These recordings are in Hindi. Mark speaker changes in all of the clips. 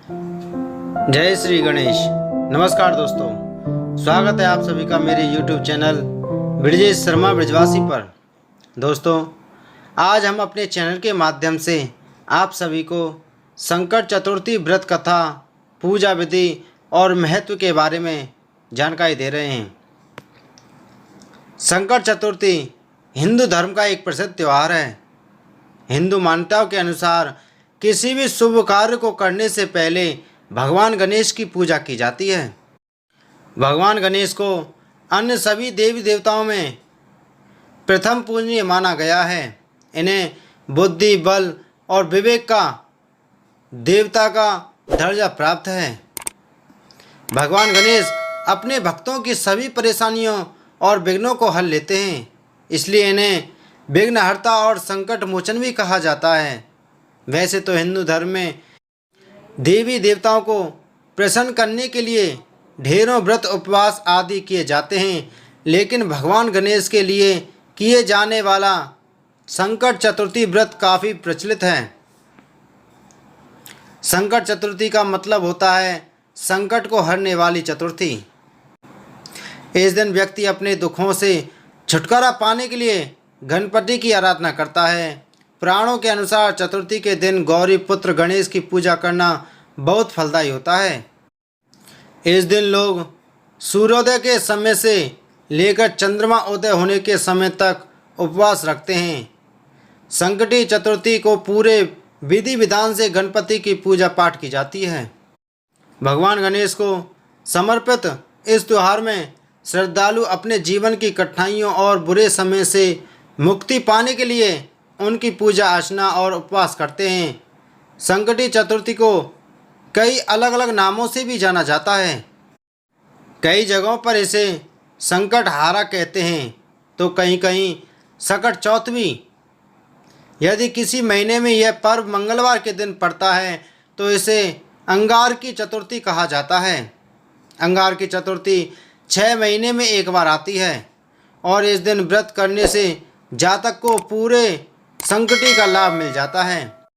Speaker 1: जय श्री गणेश। नमस्कार दोस्तों, स्वागत है आप सभी का मेरे YouTube चैनल ब्रजेश शर्मा ब्रजवासी पर। दोस्तों, आज हम अपने चैनल के माध्यम से आप सभी को संकट चतुर्थी व्रत कथा, पूजा विधि और महत्व के बारे में जानकारी दे रहे हैं। संकट चतुर्थी हिंदू धर्म का एक प्रसिद्ध त्यौहार है। हिंदू मान्यताओं के अनुसार किसी भी शुभ कार्य को करने से पहले भगवान गणेश की पूजा की जाती है। भगवान गणेश को अन्य सभी देवी देवताओं में प्रथम पूजनीय माना गया है। इन्हें बुद्धि, बल और विवेक का देवता का दर्जा प्राप्त है। भगवान गणेश अपने भक्तों की सभी परेशानियों और विघ्नों को हल लेते हैं, इसलिए इन्हें विघ्नहर्ता और संकट मोचन भी कहा जाता है। वैसे तो हिंदू धर्म में देवी देवताओं को प्रसन्न करने के लिए ढेरों व्रत, उपवास आदि किए जाते हैं, लेकिन भगवान गणेश के लिए किए जाने वाला संकट चतुर्थी व्रत काफ़ी प्रचलित है। संकट चतुर्थी का मतलब होता है संकट को हरने वाली चतुर्थी। इस दिन व्यक्ति अपने दुखों से छुटकारा पाने के लिए गणपति की आराधना करता है। पुराणों के अनुसार चतुर्थी के दिन गौरी पुत्र गणेश की पूजा करना बहुत फलदायी होता है। इस दिन लोग सूर्योदय के समय से लेकर चंद्रमा उदय होने के समय तक उपवास रखते हैं। संकटी चतुर्थी को पूरे विधि विधान से गणपति की पूजा पाठ की जाती है। भगवान गणेश को समर्पित इस त्यौहार में श्रद्धालु अपने जीवन की कठिनाइयों और बुरे समय से मुक्ति पाने के लिए उनकी पूजा अर्चना और उपवास करते हैं। संकटी चतुर्थी को कई अलग अलग नामों से भी जाना जाता है। कई जगहों पर इसे संकट हारा कहते हैं, तो कहीं कहीं संकट चौथ भी। यदि किसी महीने में यह पर्व मंगलवार के दिन पड़ता है तो इसे अंगार की चतुर्थी कहा जाता है। अंगार की चतुर्थी 6 महीने में एक बार आती है और इस दिन व्रत करने से जातक को पूरे संकटी का लाभ मिल जाता है।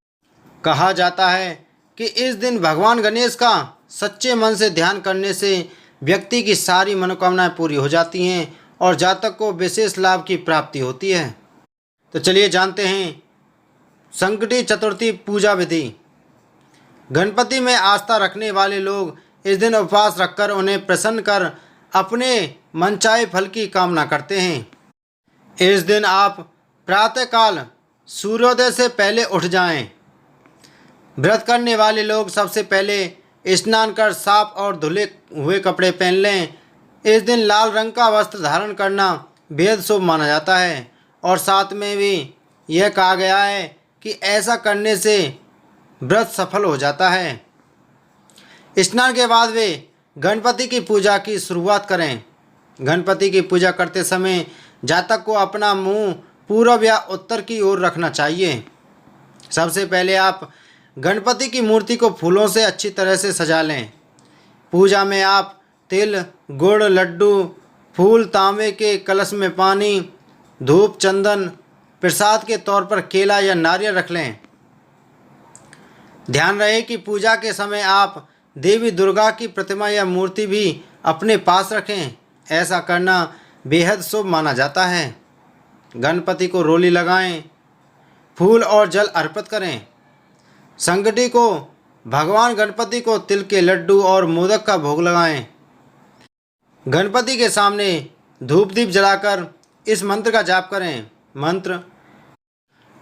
Speaker 1: कहा जाता है कि इस दिन भगवान गणेश का सच्चे मन से ध्यान करने से व्यक्ति की सारी मनोकामनाएं पूरी हो जाती हैं और जातक को विशेष लाभ की प्राप्ति होती है। तो चलिए जानते हैं संकटी चतुर्थी पूजा विधि। गणपति में आस्था रखने वाले लोग इस दिन उपवास रखकर उन्हें प्रसन्न कर अपने मनचाहे फल की कामना करते हैं। इस दिन आप प्रातःकाल सूर्योदय से पहले उठ जाएं। व्रत करने वाले लोग सबसे पहले स्नान कर साफ और धुले हुए कपड़े पहन लें। इस दिन लाल रंग का वस्त्र धारण करना बेहद शुभ माना जाता है और साथ में भी यह कहा गया है कि ऐसा करने से व्रत सफल हो जाता है। स्नान के बाद वे गणपति की पूजा की शुरुआत करें। गणपति की पूजा करते समय जातक को अपना मुंह पूर्व या उत्तर की ओर रखना चाहिए। सबसे पहले आप गणपति की मूर्ति को फूलों से अच्छी तरह से सजा लें। पूजा में आप तिल, गुड़, लड्डू, फूल, तांबे के कलश में पानी, धूप, चंदन, प्रसाद के तौर पर केला या नारियल रख लें। ध्यान रहे कि पूजा के समय आप देवी दुर्गा की प्रतिमा या मूर्ति भी अपने पास रखें। ऐसा करना बेहद शुभ माना जाता है। गणपति को रोली लगाएं, फूल और जल अर्पित करें। संकटी को भगवान गणपति को तिल के लड्डू और मोदक का भोग लगाएं। गणपति के सामने धूप दीप जलाकर इस मंत्र का जाप करें। मंत्र: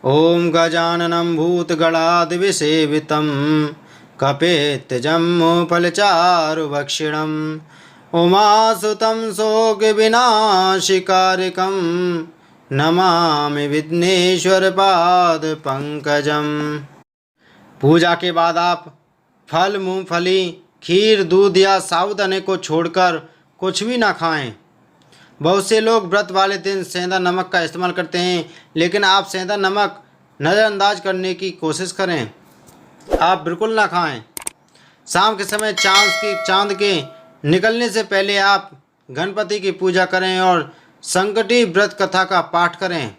Speaker 1: ओम गजाननं भूतगणादिसेवितं कपित्थजम्बूफलचारुभक्षिणं उमासुतं शोकविनाशकारिकं नमामि विघ्नेश्वर पाद पंकजम। पूजा के बाद आप फल, मूंगफली, खीर, दूध या साबूदाने को छोड़कर कुछ भी ना खाएं। बहुत से लोग व्रत वाले दिन सेंधा नमक का इस्तेमाल करते हैं, लेकिन आप सेंधा नमक नज़रअंदाज करने की कोशिश करें। आप बिल्कुल ना खाएं। शाम के समय चांद के निकलने से पहले आप गणपति की पूजा करें और संकटी व्रत कथा का पाठ करें।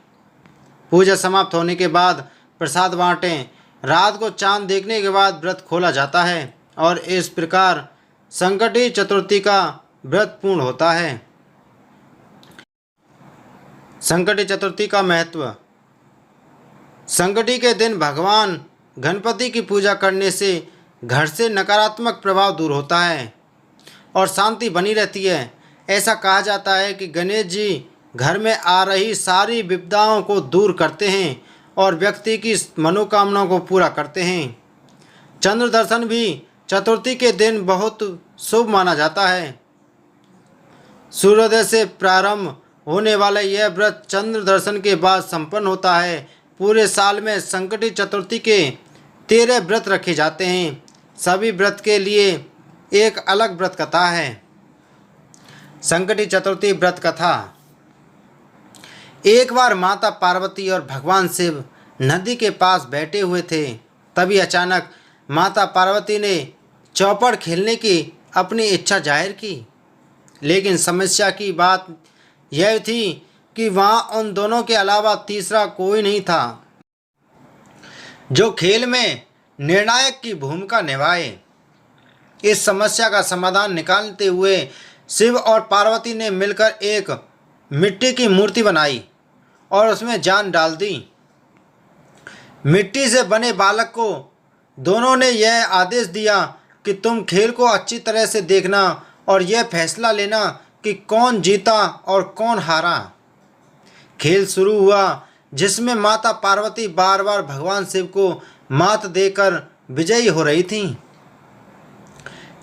Speaker 1: पूजा समाप्त होने के बाद प्रसाद बांटें। रात को चांद देखने के बाद व्रत खोला जाता है। और इस प्रकार संकटी चतुर्थी का व्रत पूर्ण होता है। संकटी चतुर्थी का महत्व। संकटी के दिन भगवान गणपति की पूजा करने से घर से नकारात्मक प्रभाव दूर होता है और शांति बनी रहती है। ऐसा कहा जाता है कि गणेश जी घर में आ रही सारी विपदाओं को दूर करते हैं और व्यक्ति की मनोकामनाओं को पूरा करते हैं। चंद्र दर्शन भी चतुर्थी के दिन बहुत शुभ माना जाता है। सूर्योदय से प्रारंभ होने वाला यह व्रत चंद्र दर्शन के बाद संपन्न होता है। पूरे साल में संकटी चतुर्थी के 13 व्रत रखे जाते हैं। सभी व्रत के लिए एक अलग व्रत कथा है। संकटी चतुर्थी व्रत कथा। एक बार माता पार्वती और भगवान शिव नदी के पास बैठे हुए थे। तभी अचानक माता पार्वती ने चौपड़ खेलने की अपनी इच्छा जाहिर की, लेकिन समस्या की बात यह थी कि वहाँ उन दोनों के अलावा तीसरा कोई नहीं था जो खेल में निर्णायक की भूमिका निभाए। इस समस्या का समाधान निकालते हुए शिव और पार्वती ने मिलकर एक मिट्टी की मूर्ति बनाई और उसमें जान डाल दी। मिट्टी से बने बालक को दोनों ने यह आदेश दिया कि तुम खेल को अच्छी तरह से देखना और यह फैसला लेना कि कौन जीता और कौन हारा। खेल शुरू हुआ, जिसमें माता पार्वती बार बार भगवान शिव को मात देकर विजयी हो रही थीं।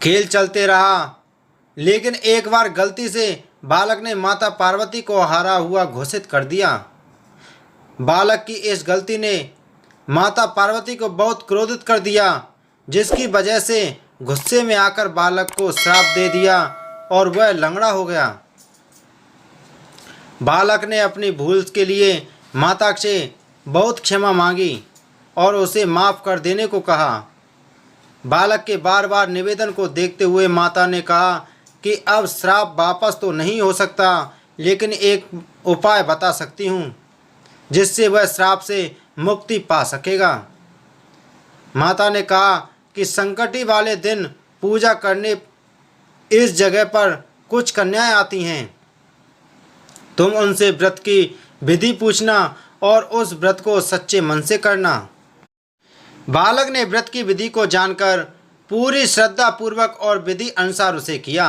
Speaker 1: खेल चलते रहा, लेकिन एक बार गलती से बालक ने माता पार्वती को हारा हुआ घोषित कर दिया। बालक की इस गलती ने माता पार्वती को बहुत क्रोधित कर दिया, जिसकी वजह से गुस्से में आकर बालक को श्राप दे दिया और वह लंगड़ा हो गया। बालक ने अपनी भूल के लिए माता से बहुत क्षमा मांगी और उसे माफ़ कर देने को कहा। बालक के बार बार निवेदन को देखते हुए माता ने कहा कि अब श्राप वापस तो नहीं हो सकता, लेकिन एक उपाय बता सकती हूँ जिससे वह श्राप से मुक्ति पा सकेगा। माता ने कहा कि संकटी वाले दिन पूजा करने इस जगह पर कुछ कन्याएं आती हैं। तुम उनसे व्रत की विधि पूछना और उस व्रत को सच्चे मन से करना। बालक ने व्रत की विधि को जानकर पूरी श्रद्धा पूर्वक और विधि अनुसार उसे किया।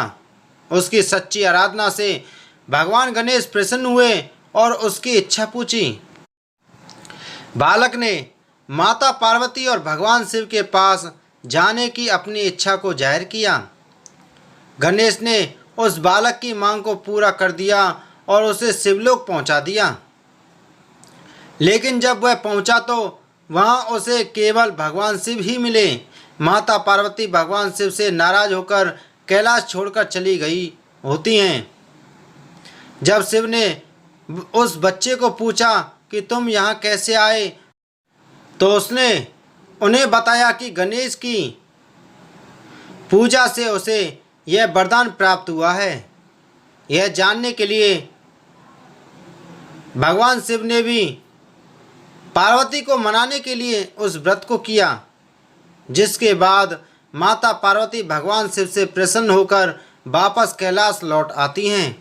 Speaker 1: उसकी सच्ची आराधना से भगवान गणेश प्रसन्न हुए और उसकी इच्छा पूछी। बालक ने माता पार्वती और भगवान शिव के पास जाने की अपनी इच्छा को जाहिर किया। गणेश ने उस बालक की मांग को पूरा कर दिया और उसे शिवलोक पहुंचा दिया। लेकिन जब वह पहुंचा तो वहां उसे केवल भगवान शिव ही मिले। माता पार्वती भगवान शिव से नाराज होकर कैलाश छोड़कर चली गई होती हैं। जब शिव ने उस बच्चे को पूछा कि तुम यहाँ कैसे आए, तो उसने उन्हें बताया कि गणेश की पूजा से उसे यह वरदान प्राप्त हुआ है। यह जानने के लिए भगवान शिव ने भी पार्वती को मनाने के लिए उस व्रत को किया, जिसके बाद माता पार्वती भगवान शिव से प्रसन्न होकर वापस कैलाश लौट आती हैं।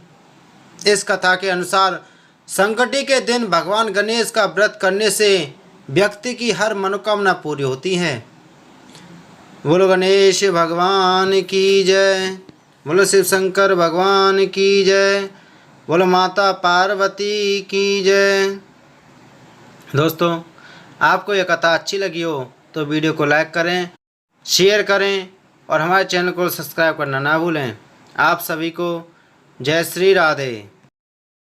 Speaker 1: इस कथा के अनुसार संकटी के दिन भगवान गणेश का व्रत करने से व्यक्ति की हर मनोकामना पूरी होती है। बोलो गणेश भगवान की जय। बोलो शिव शंकर भगवान की जय। बोलो माता पार्वती की जय। दोस्तों, आपको यह कथा अच्छी लगी हो तो वीडियो को लाइक करें, शेयर करें और हमारे चैनल को सब्सक्राइब करना ना भूलें। आप सभी को जय श्री राधे।